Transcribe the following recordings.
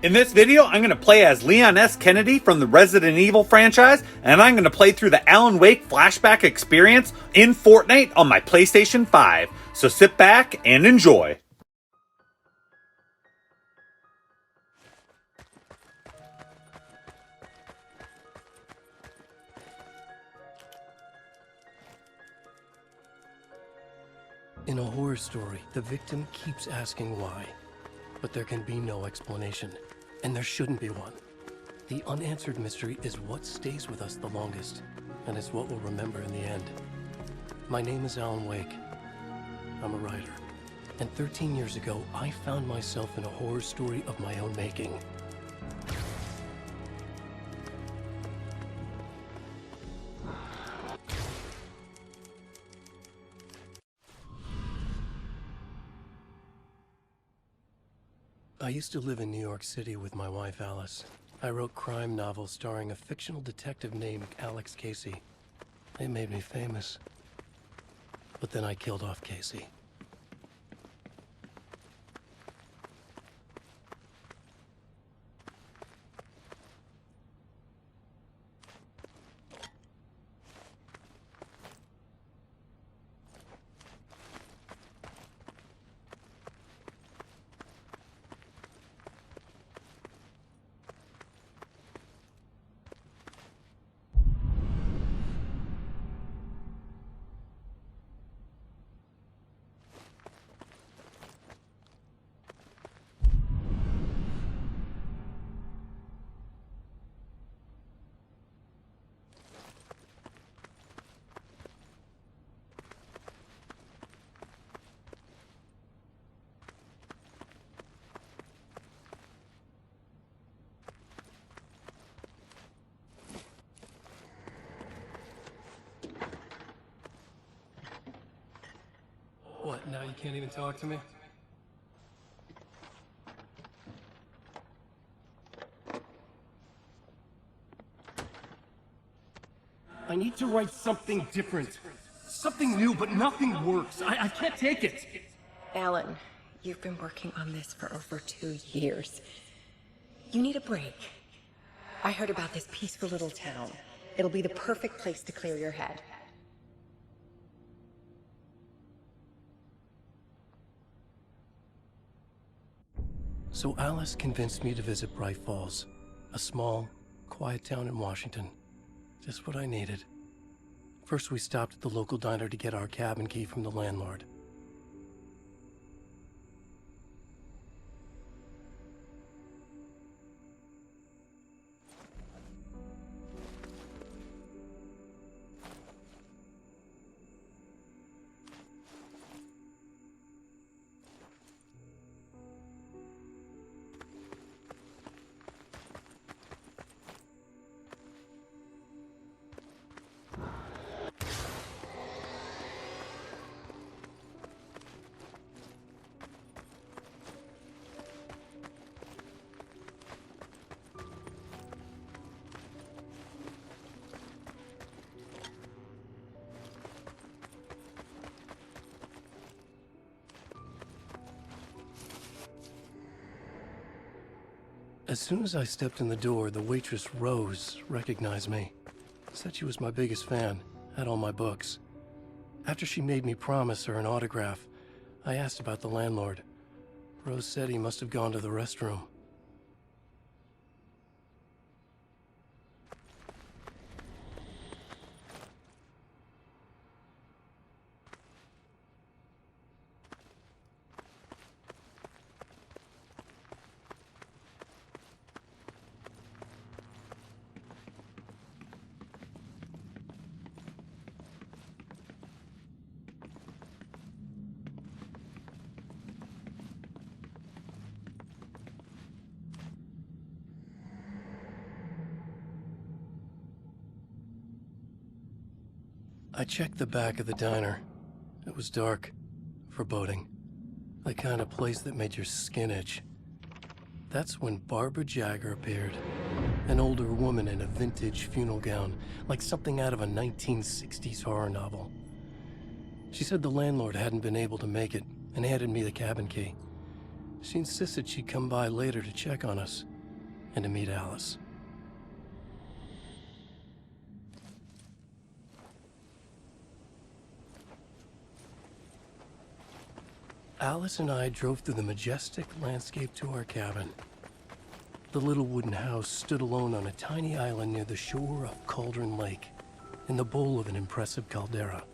In this video, I'm going to play as Leon S. Kennedy from the Resident Evil franchise, and I'm going to play through the Alan Wake flashback experience in Fortnite on my PlayStation 5. So sit back and enjoy. In a horror story, the victim keeps asking why, but there can be no explanation, and there shouldn't be one. The unanswered mystery is what stays with us the longest, and it's what we'll remember in the end. My name is Alan Wake. I'm a writer, and 13 years ago, I found myself in a horror story of my own making. I used to live in New York City with my wife, Alice. I wrote crime novels starring a fictional detective named Alex Casey. It made me famous. But then I killed off Casey. What, now you can't even talk to me? I need to write something different. Something new, but nothing works. I can't take it. Alan, you've been working on this for over 2 years. You need a break. I heard about this peaceful little town. It'll be the perfect place to clear your head. So Alice convinced me to visit Bright Falls, a small, quiet town in Washington. Just what I needed. First, we stopped at the local diner to get our cabin key from the landlord. As soon as I stepped in the door, the waitress, Rose, recognized me. Said she was my biggest fan, had all my books. After she made me promise her an autograph, I asked about the landlord. Rose said he must have gone to the restroom. I checked the back of the diner. It was dark, foreboding, the kind of place that made your skin itch. That's when Barbara Jagger appeared, an older woman in a vintage funeral gown, like something out of a 1960s horror novel. She said the landlord hadn't been able to make it and handed me the cabin key. She insisted she'd come by later to check on us. and to meet Alice. Alice and I drove through the majestic landscape to our cabin. The little wooden house stood alone on a tiny island near the shore of Cauldron Lake, in the bowl of an impressive caldera.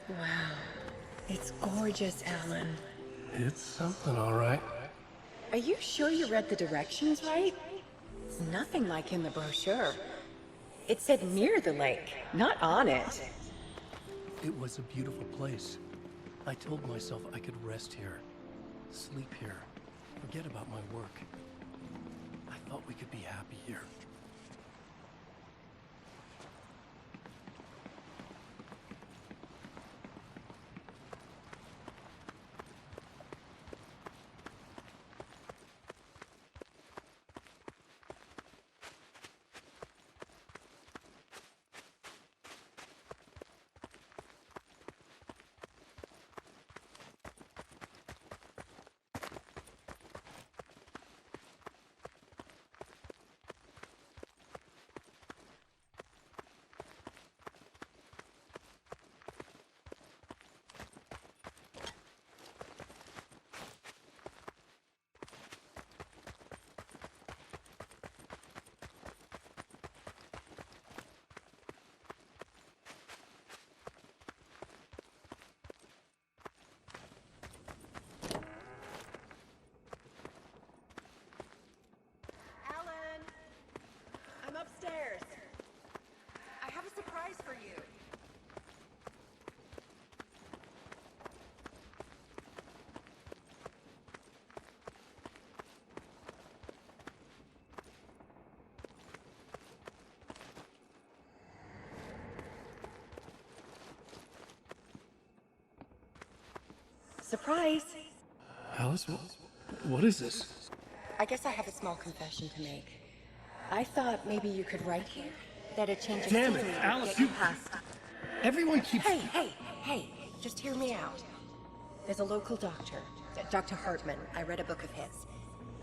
Wow. It's gorgeous, Alan. It's something, all right. Are you sure you read the directions right? It's nothing like in the brochure. It said near the lake, not on it. It was a beautiful place. I told myself I could rest here, sleep here, forget about my work. I thought we could be happy here. Upstairs. I have a surprise for you. Surprise. Alice, what is this? I guess I have a small confession to make. I thought maybe you could write here that a change of Damn it, scenery would Alice, get you... past. Everyone keeps... Hey, just hear me out. There's a local doctor, Dr. Hartman. I read a book of his.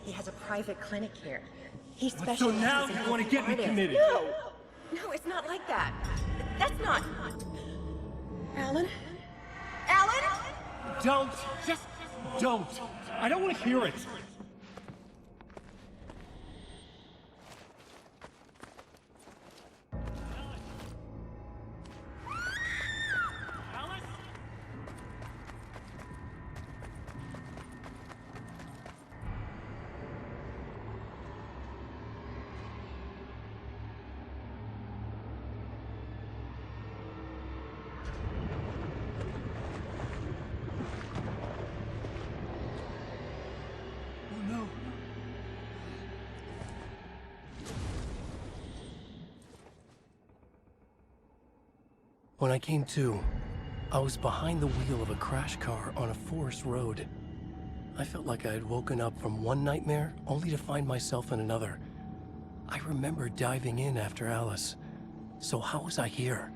He has a private clinic here. He specializes So now in you want to get me artists. committed? No, it's not like that. That's not... Alan? Alan? Don't! Just don't! I don't want to hear it! When I came to, I was behind the wheel of a crash car on a forest road. I felt like I had woken up from one nightmare only to find myself in another. I remember diving in after Alice. So how was I here?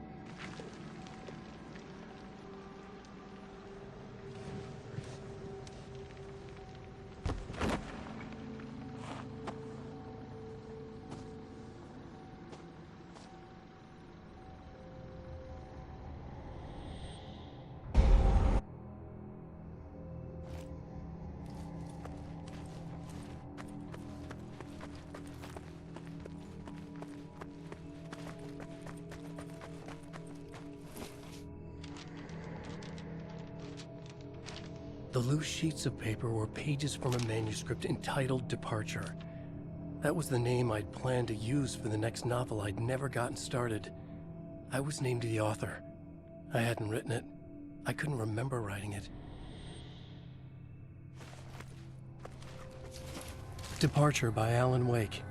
The loose sheets of paper were pages from a manuscript entitled Departure. That was the name I'd planned to use for the next novel I'd never gotten started. I was named the author. I hadn't written it. I couldn't remember writing it. Departure by Alan Wake.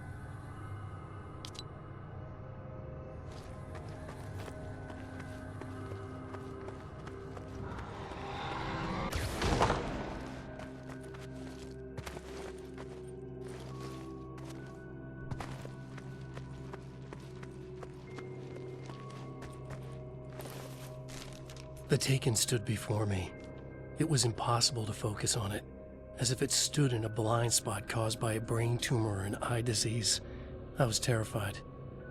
The Taken stood before me. It was impossible to focus on it, as if it stood in a blind spot caused by a brain tumor and eye disease. I was terrified.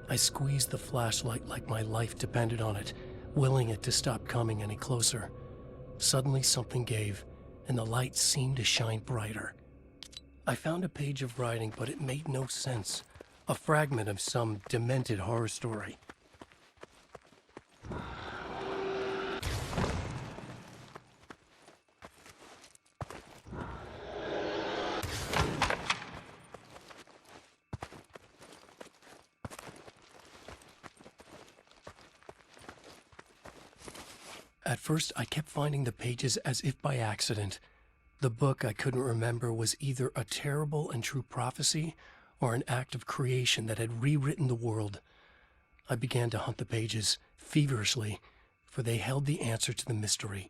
I squeezed the flashlight like my life depended on it, willing it to stop coming any closer. Suddenly something gave, and the light seemed to shine brighter. I found a page of writing, but it made no sense. A fragment of some demented horror story. At first, I kept finding the pages as if by accident. The book I couldn't remember was either a terrible and true prophecy or an act of creation that had rewritten the world. I began to hunt the pages feverishly, for they held the answer to the mystery.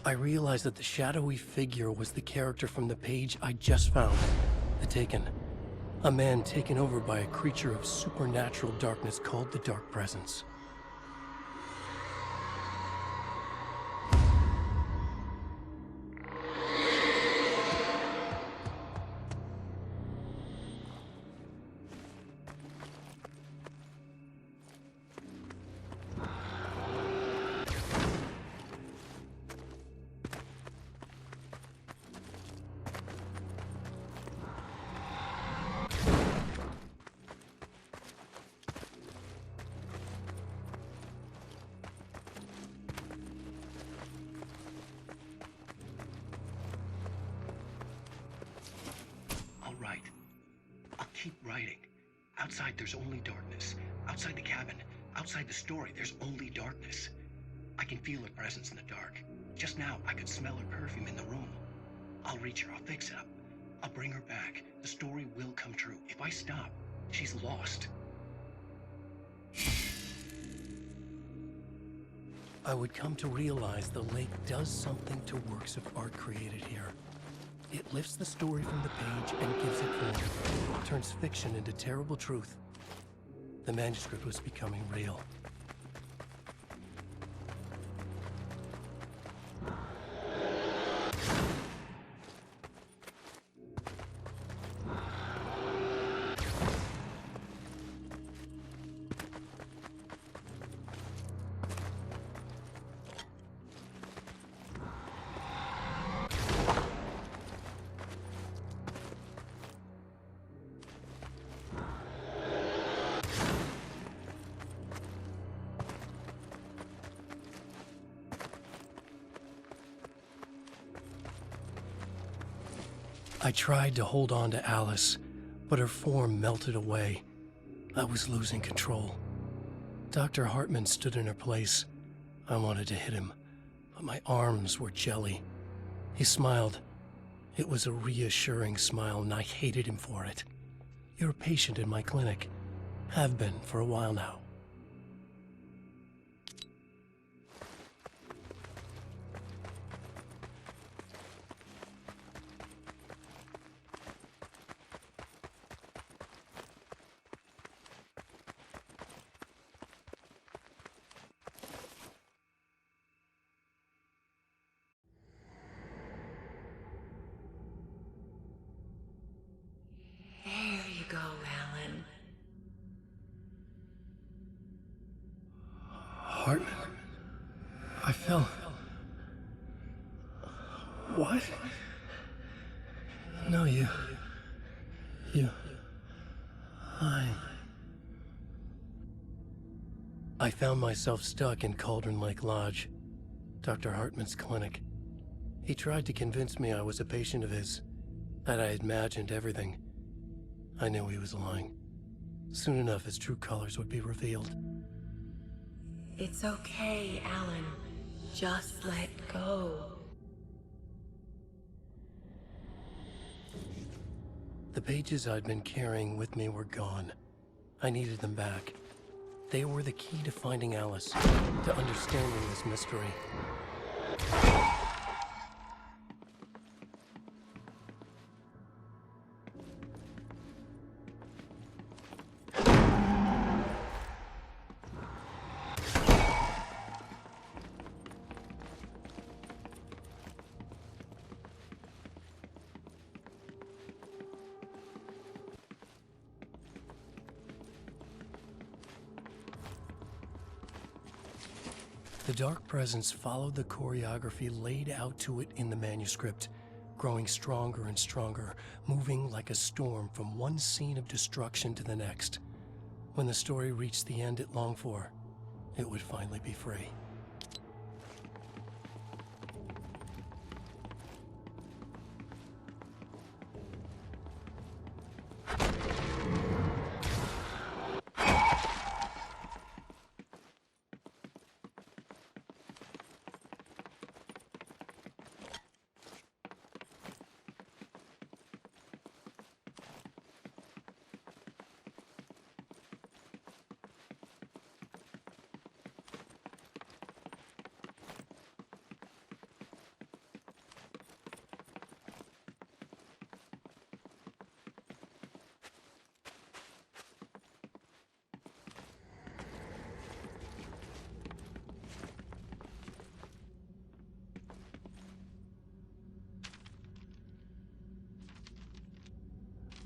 I realized that the shadowy figure was the character from the page I just found, The Taken. A man taken over by a creature of supernatural darkness called the Dark Presence. Right. I'll keep writing. Outside, there's only darkness. Outside the cabin, outside the story, there's only darkness. I can feel her presence in the dark. Just now, I could smell her perfume in the room. I'll reach her. I'll fix it up. I'll bring her back. The story will come true. If I stop, she's lost. I would come to realize the lake does something to works of art created here. It lifts the story from the page and gives it form, turns fiction into terrible truth. The manuscript was becoming real. I tried to hold on to Alice, but her form melted away. I was losing control. Dr. Hartman stood in her place. I wanted to hit him, but my arms were jelly. He smiled. It was a reassuring smile, and I hated him for it. You're a patient in my clinic. Have been for a while now. There you go, Alan. Hartman? I fell. What? No, you... I found myself stuck in Cauldron Lake Lodge, Dr. Hartman's clinic. He tried to convince me I was a patient of his, that I had imagined everything. I knew he was lying. Soon enough, his true colors would be revealed. It's okay, Alan. Just let go. The pages I'd been carrying with me were gone. I needed them back. They were the key to finding Alice, to understanding this mystery. The Dark Presence followed the choreography laid out to it in the manuscript, growing stronger and stronger, moving like a storm from one scene of destruction to the next. When the story reached the end it longed for, it would finally be free.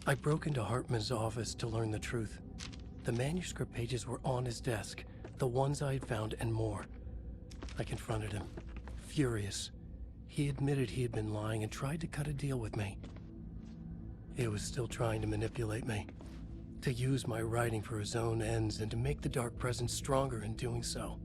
I broke into Hartman's office to learn the truth. The manuscript pages were on his desk, the ones I had found and more. I confronted him, furious. He admitted he had been lying and tried to cut a deal with me. He was still trying to manipulate me, to use my writing for his own ends and to make the Dark Presence stronger in doing so.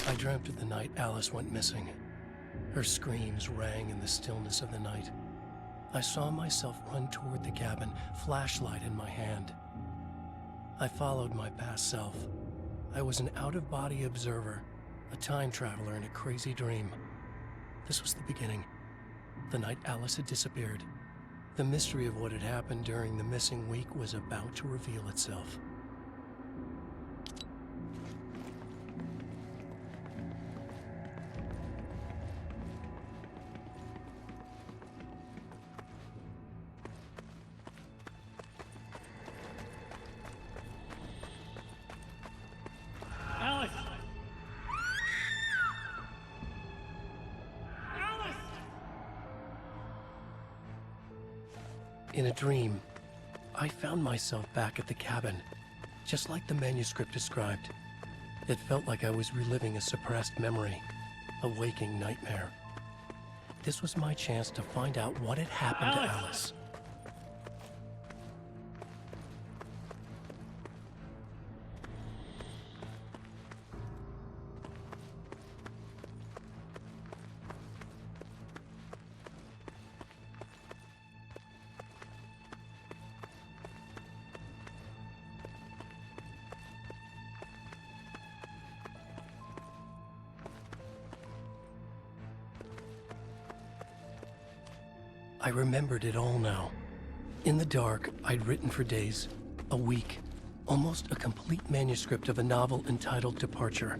I dreamt of the night Alice went missing. Her screams rang in the stillness of the night. I saw myself run toward the cabin, flashlight in my hand. I followed my past self. I was an out-of-body observer, a time traveler in a crazy dream. This was the beginning. The night Alice had disappeared. The mystery of what had happened during the missing week was about to reveal itself. In a dream, I found myself back at the cabin, just like the manuscript described. It felt like I was reliving a suppressed memory, a waking nightmare. This was my chance to find out what had happened to Alice. I remembered it all now. In the dark, I'd written for days, a week, almost a complete manuscript of a novel entitled Departure.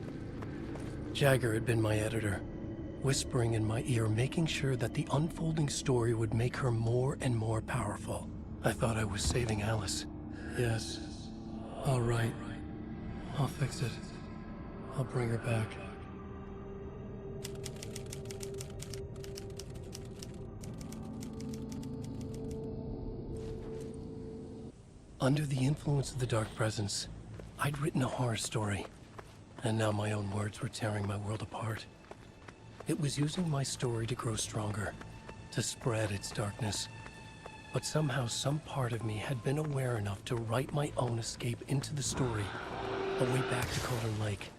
Jagger had been my editor, whispering in my ear, making sure that the unfolding story would make her more and more powerful. I thought I was saving Alice. Yes. All right. I'll fix it. I'll bring her back. Under the influence of the Dark Presence, I'd written a horror story. And now my own words were tearing my world apart. It was using my story to grow stronger, to spread its darkness. But somehow some part of me had been aware enough to write my own escape into the story, a way back to Cauldron Lake,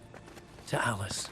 to Alice.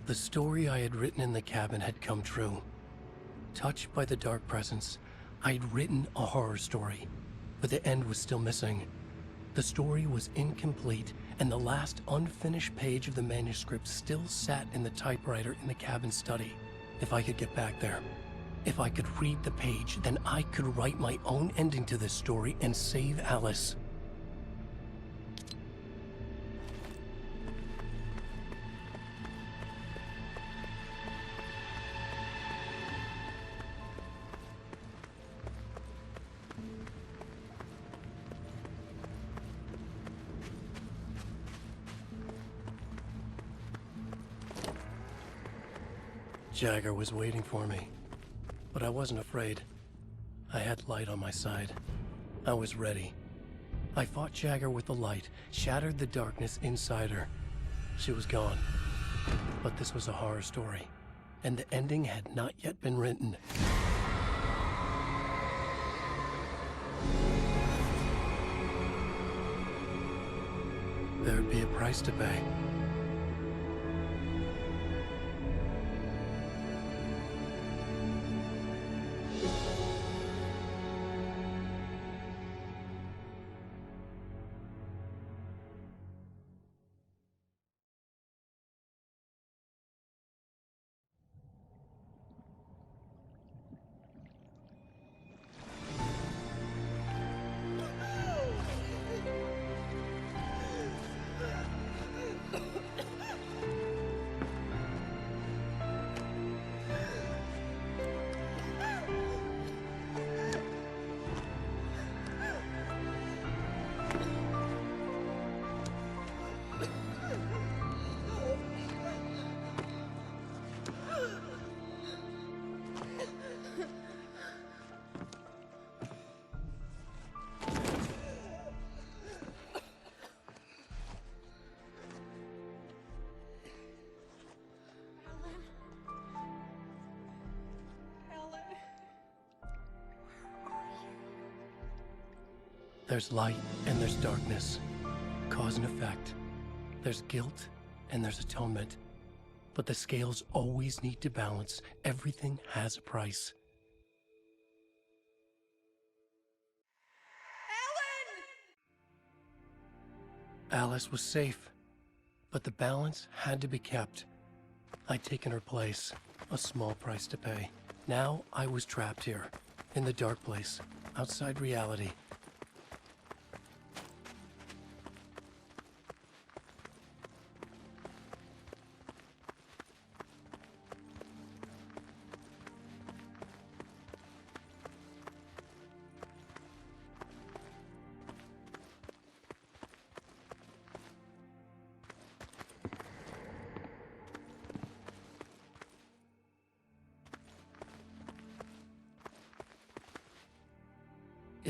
The story I had written in the cabin had come true. Touched by the dark presence, I had written a horror story, but the end was still missing. The story was incomplete, and the last unfinished page of the manuscript still sat in the typewriter in the cabin study. If I could get back there, if I could read the page, then I could write my own ending to this story and save Alice. Jagger was waiting for me, but I wasn't afraid. I had light on my side. I was ready. I fought Jagger with the light, shattered the darkness inside her. She was gone. But this was a horror story, and the ending had not yet been written. There'd be a price to pay. There's light and there's darkness, cause and effect. There's guilt and there's atonement. But the scales always need to balance. Everything has a price. Alice was safe, but the balance had to be kept. I'd taken her place, a small price to pay. Now I was trapped here, in the dark place, outside reality.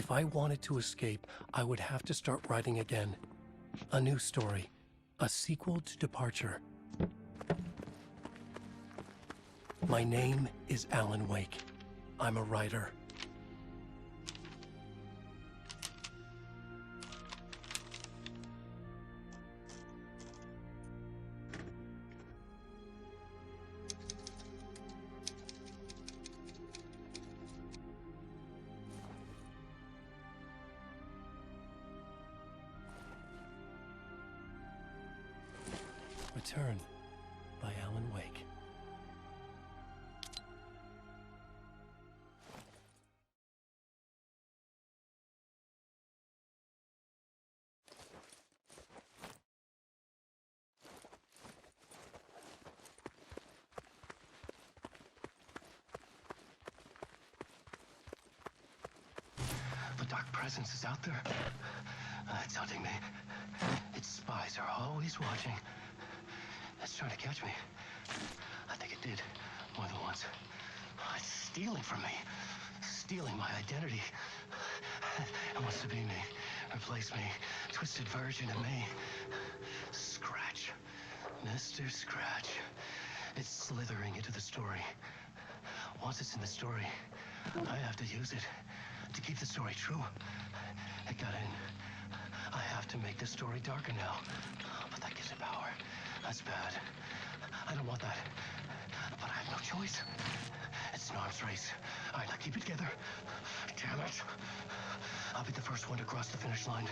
If I wanted to escape, I would have to start writing again. A new story. A sequel to Departure. My name is Alan Wake. I'm a writer. Return by Alan Wake. The dark presence is out there. It's hunting me. Its spies are always watching. It's trying to catch me. I think it did more than once. It's stealing from me. Stealing my identity. It wants to be me. Replace me. Twisted version of me. Scratch. Mr. Scratch. It's slithering into the story. Once it's in the story, I have to use it to keep the story true. It got in. I have to make the story darker now. But that gives it power. That's bad. I don't want that. But I have no choice. It's an arms race. All right, now keep it together. Damn it. I'll be the first one to cross the finish line.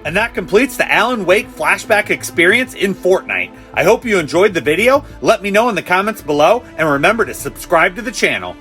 And that completes the Alan Wake flashback experience in Fortnite. I hope you enjoyed the video. Let me know in the comments below, and remember to subscribe to the channel.